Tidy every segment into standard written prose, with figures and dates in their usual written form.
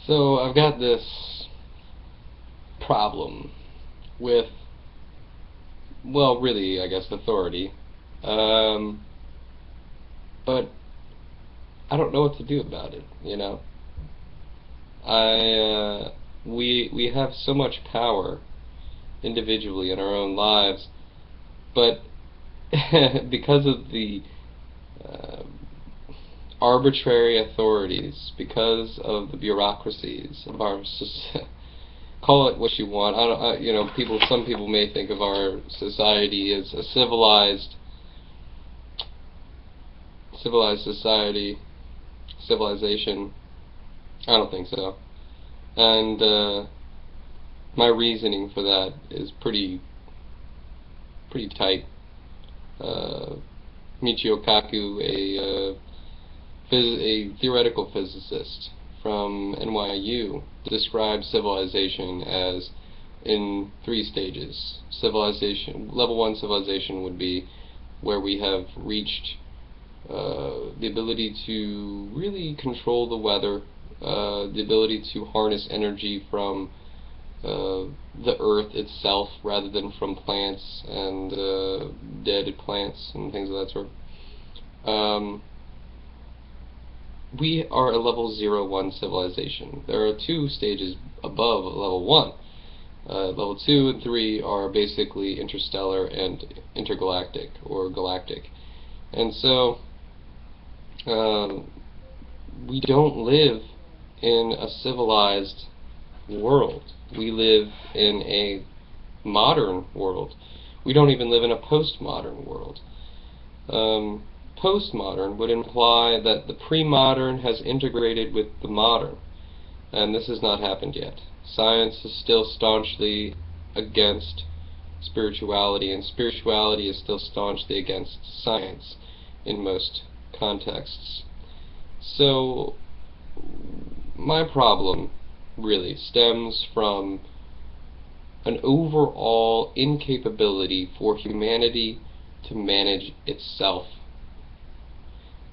So I've got this problem with, well, really, I guess, authority. Um, but I don't know what to do about it, you know? We have so much power individually in our own lives, but because of the uh, arbitrary authorities, because of the bureaucracies of our call it what you want. I don't, some people may think of our society as a civilized society, civilization. I don't think so. And my reasoning for that is pretty tight. Michio Kaku, a theoretical physicist from NYU, describes civilization as in 3 stages. Level 1 civilization would be where we have reached the ability to really control the weather, the ability to harness energy from the earth itself rather than from plants and dead plants and things of that sort. We are a level 0-1 civilization. There are 2 stages above level 1. Level 2 and 3 are basically interstellar and intergalactic, or galactic. And so, we don't live in a civilized world. We live in a modern world. We don't even live in a postmodern world. Postmodern would imply that the pre-modern has integrated with the modern, and this has not happened yet. Science is still staunchly against spirituality, and spirituality is still staunchly against science in most contexts. So my problem really stems from an overall incapability for humanity to manage itself.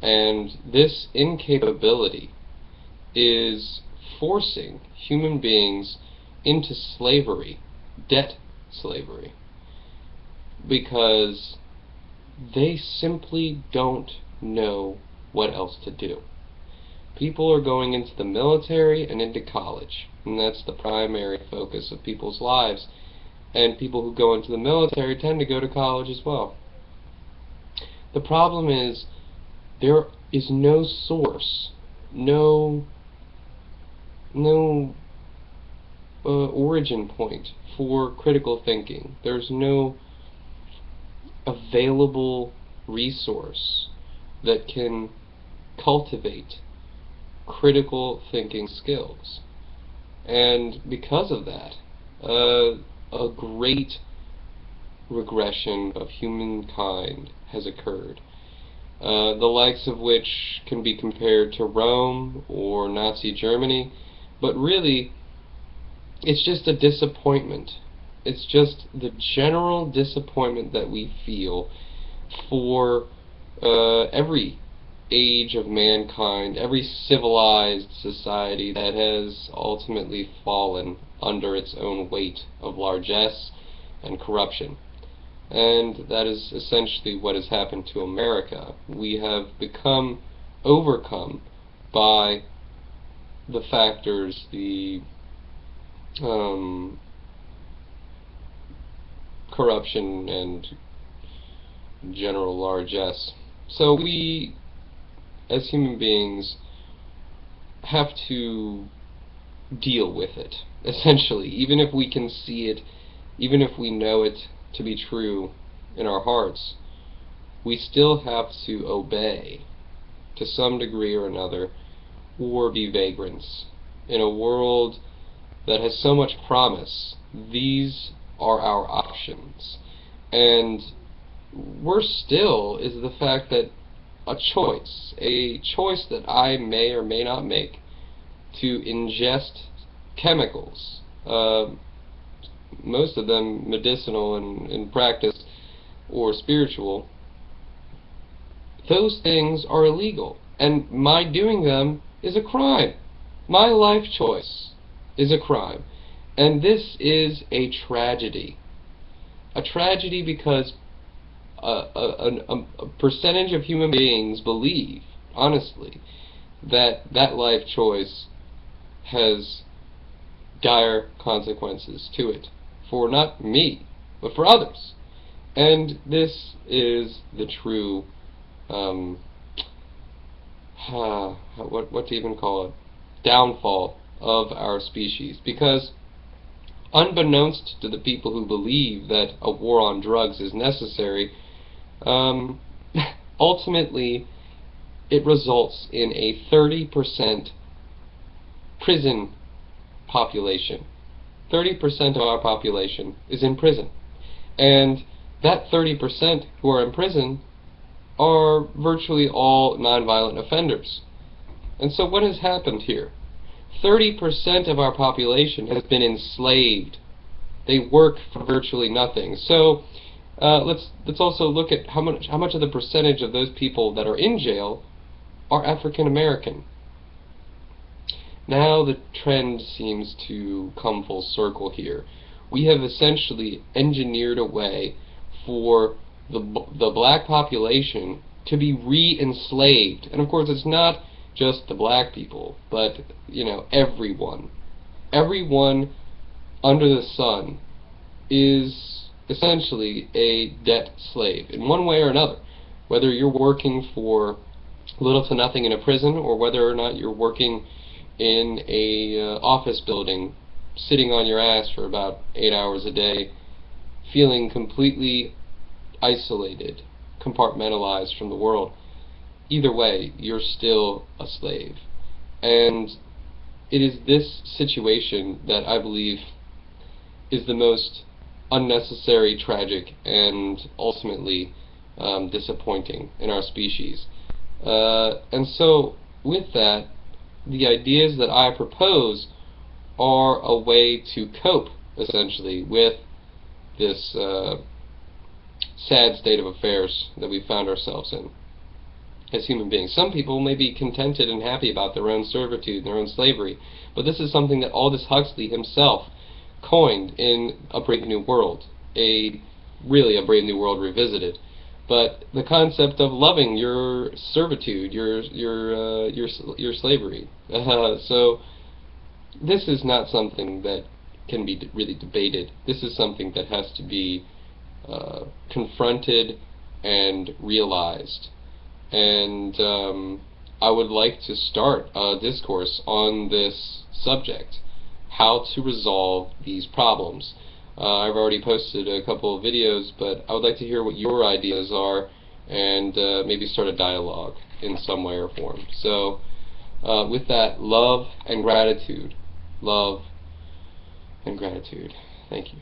And this incapability is forcing human beings into slavery, debt slavery, because they simply don't know what else to do. People are going into the military and into college, and that's the primary focus of people's lives. And people who go into the military tend to go to college as well. The problem is there is no source, no origin point for critical thinking. There's no available resource that can cultivate critical thinking skills. And because of that, a great regression of humankind has occurred. The likes of which can be compared to Rome or Nazi Germany, but really, it's just a disappointment. It's just the general disappointment that we feel for every age of mankind, every civilized society that has ultimately fallen under its own weight of largesse and corruption. And that is essentially what has happened to America. We have become overcome by the factors, the corruption and general largesse. So we, as human beings, have to deal with it, essentially. Even if we can see it, even if we know it to be true in our hearts, we still have to obey to some degree or another, or be vagrants. In a world that has so much promise, these are our options. And worse still is the fact that a choice that I may or may not make to ingest chemicals, most of them medicinal in practice or spiritual, those things are illegal, and my doing them is a crime. My life choice is a crime. And this is a tragedy. A tragedy because a percentage of human beings believe, honestly, that that life choice has dire consequences to it. For not me, but for others. And this is the true, what to even call it, downfall of our species. Because unbeknownst to the people who believe that a war on drugs is necessary, ultimately it results in a 30% prison population. 30% of our population is in prison. And that 30% who are in prison are virtually all nonviolent offenders. And so what has happened here? 30% of our population has been enslaved. They work for virtually nothing. So let's also look at how much of the percentage of those people that are in jail are African American. Now the trend seems to come full circle here. We have essentially engineered a way for the black population to be re-enslaved. And of course it's not just the black people, but everyone. Everyone under the sun is essentially a debt slave in one way or another. Whether you're working for little to nothing in a prison, or whether or not you're working in a office building, sitting on your ass for about 8 hours a day, feeling completely isolated, compartmentalized from the world. Either way, you're still a slave. And it is this situation that I believe is the most unnecessary, tragic, and ultimately disappointing in our species. And so, with that, the ideas that I propose are a way to cope, essentially, with this sad state of affairs that we found ourselves in as human beings. Some people may be contented and happy about their own servitude, their own slavery, but this is something that Aldous Huxley himself coined in A Brave New World, really a Brave New World revisited. But the concept of loving your servitude, your slavery. So this is not something that can be really debated. This is something that has to be confronted and realized. And I would like to start a discourse on this subject, how to resolve these problems. I've already posted a couple of videos, but I would like to hear what your ideas are, and maybe start a dialogue in some way or form. So with that, love and gratitude. Love and gratitude. Thank you.